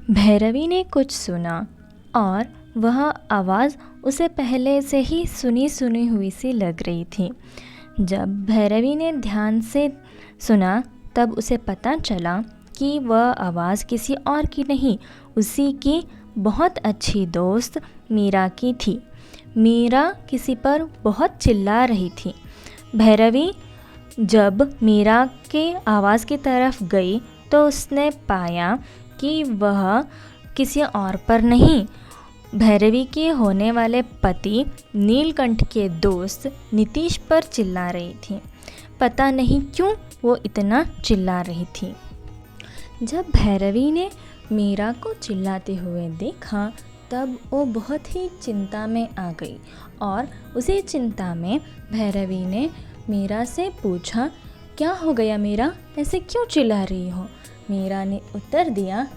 भैरवी ने कुछ सुना और वह आवाज़ उसे पहले से ही सुनी सुनी हुई सी लग रही थी। जब भैरवी ने ध्यान से सुना तब उसे पता चला कि वह आवाज़ किसी और की नहीं, उसी की बहुत अच्छी दोस्त मीरा की थी। मीरा किसी पर बहुत चिल्ला रही थी। भैरवी जब मीरा के आवाज़ की तरफ गई तो उसने पाया कि वह किसी और पर नहीं, भैरवी के होने वाले पति नीलकंठ के दोस्त नीतीश पर चिल्ला रही थी। पता नहीं क्यों वो इतना चिल्ला रही थी। जब भैरवी ने मीरा को चिल्लाते हुए देखा तब वो बहुत ही चिंता में आ गई और उसी चिंता में भैरवी ने मीरा से पूछा, क्या हो गया मीरा, ऐसे क्यों चिल्ला रही हो? मीरा ने उत्तर दिया,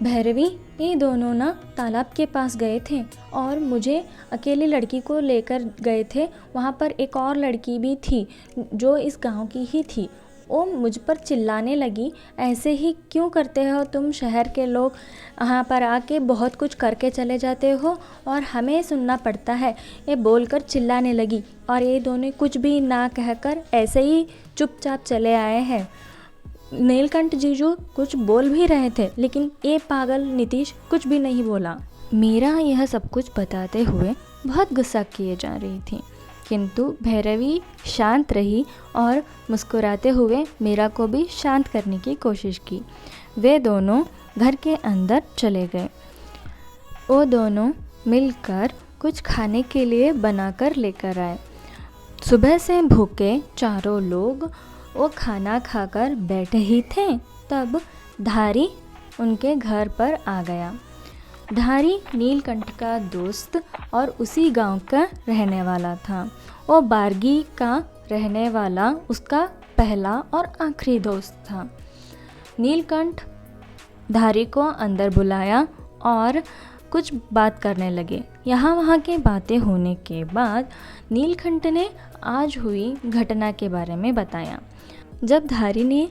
भैरवी ये दोनों ना तालाब के पास गए थे और मुझे अकेली लड़की को लेकर गए थे। वहाँ पर एक और लड़की भी थी जो इस गांव की ही थी। वो मुझ पर चिल्लाने लगी, ऐसे ही क्यों करते हो तुम, शहर के लोग यहाँ पर आके बहुत कुछ करके चले जाते हो और हमें सुनना पड़ता है। ये बोलकर चिल्लाने लगी और ये दोनों कुछ भी ना कहकर ऐसे ही चुपचाप चले आए हैं। नीलकंठ जीजू कुछ बोल भी रहे थे लेकिन ये पागल नीतीश कुछ भी नहीं बोला। मीरा यह सब कुछ बताते हुए बहुत गुस्सा किए जा रही थी, किंतु भैरवी शांत रही और मुस्कुराते हुए मीरा को भी शांत करने की कोशिश की। वे दोनों घर के अंदर चले गए। वो दोनों मिलकर कुछ खाने के लिए बनाकर लेकर आए। सुबह से भूखे चारों लोग वो खाना खाकर बैठे ही थे तब धारी उनके घर पर आ गया। धारी नीलकंठ का दोस्त और उसी गांव का रहने वाला था। वो बारगी का रहने वाला उसका पहला और आखिरी दोस्त था। नीलकंठ धारी को अंदर बुलाया और कुछ बात करने लगे। यहाँ वहाँ के बातें होने के बाद नीलकंठ ने आज हुई घटना के बारे में बताया। जब धारी ने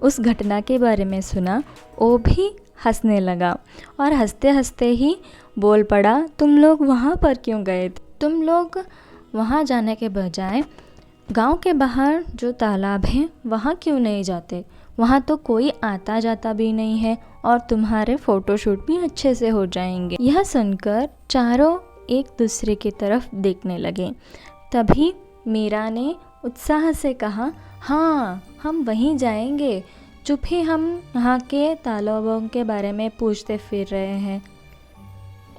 उस घटना के बारे में सुना वो भी हंसने लगा और हंसते हंसते ही बोल पड़ा, तुम लोग वहाँ पर क्यों गए थे? तुम लोग वहाँ जाने के बजाय गांव के बाहर जो तालाब है वहाँ क्यों नहीं जाते? वहाँ तो कोई आता जाता भी नहीं है और तुम्हारे फ़ोटोशूट भी अच्छे से हो जाएंगे। यह सुनकर चारों एक दूसरे की तरफ देखने लगे। तभी मीरा ने उत्साह से कहा, हाँ हम वहीं जाएंगे, चुप ही हम यहाँ के तालाबों के बारे में पूछते फिर रहे हैं।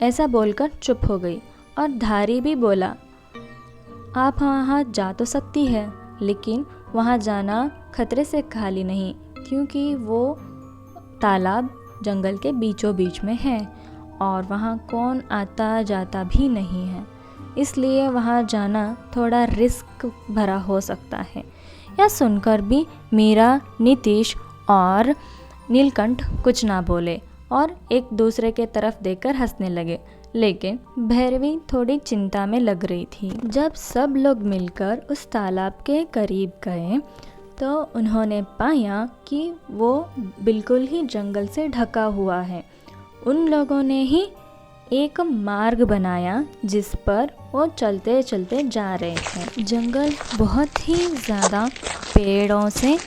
ऐसा बोलकर चुप हो गई और धारी भी बोला, आप वहाँ जा तो सकती है लेकिन वहाँ जाना खतरे से खाली नहीं, क्योंकि वो तालाब जंगल के बीचों बीच में है और वहाँ कौन आता जाता भी नहीं है, इसलिए वहाँ जाना थोड़ा रिस्क भरा हो सकता है। यह सुनकर भी मीरा, नीतीश और नीलकंठ कुछ ना बोले और एक दूसरे के तरफ देखकर हंसने लगे, लेकिन भैरवी थोड़ी चिंता में लग रही थी। जब सब लोग मिलकर उस तालाब के करीब गए तो उन्होंने पाया कि वो बिल्कुल ही जंगल से ढका हुआ है। उन लोगों ने ही एक मार्ग बनाया जिस पर वो चलते चलते जा रहे थे। जंगल बहुत ही ज़्यादा पेड़ों से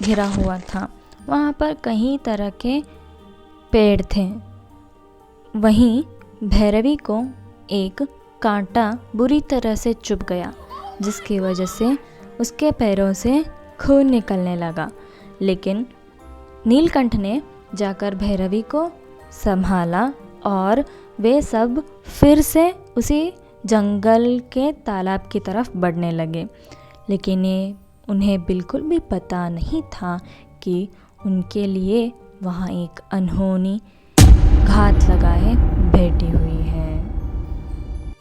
घिरा हुआ था। वहाँ पर कई तरह के पेड़ थे। वहीं भैरवी को एक कांटा बुरी तरह से चुभ गया, जिसकी वजह से उसके पैरों से खून निकलने लगा। लेकिन नीलकंठ ने जाकर भैरवी को संभाला और वे सब फिर से उसी जंगल के तालाब की तरफ बढ़ने लगे। लेकिन ये उन्हें बिल्कुल भी पता नहीं था कि उनके लिए वहाँ एक अनहोनी घात लगाए बैठी हुई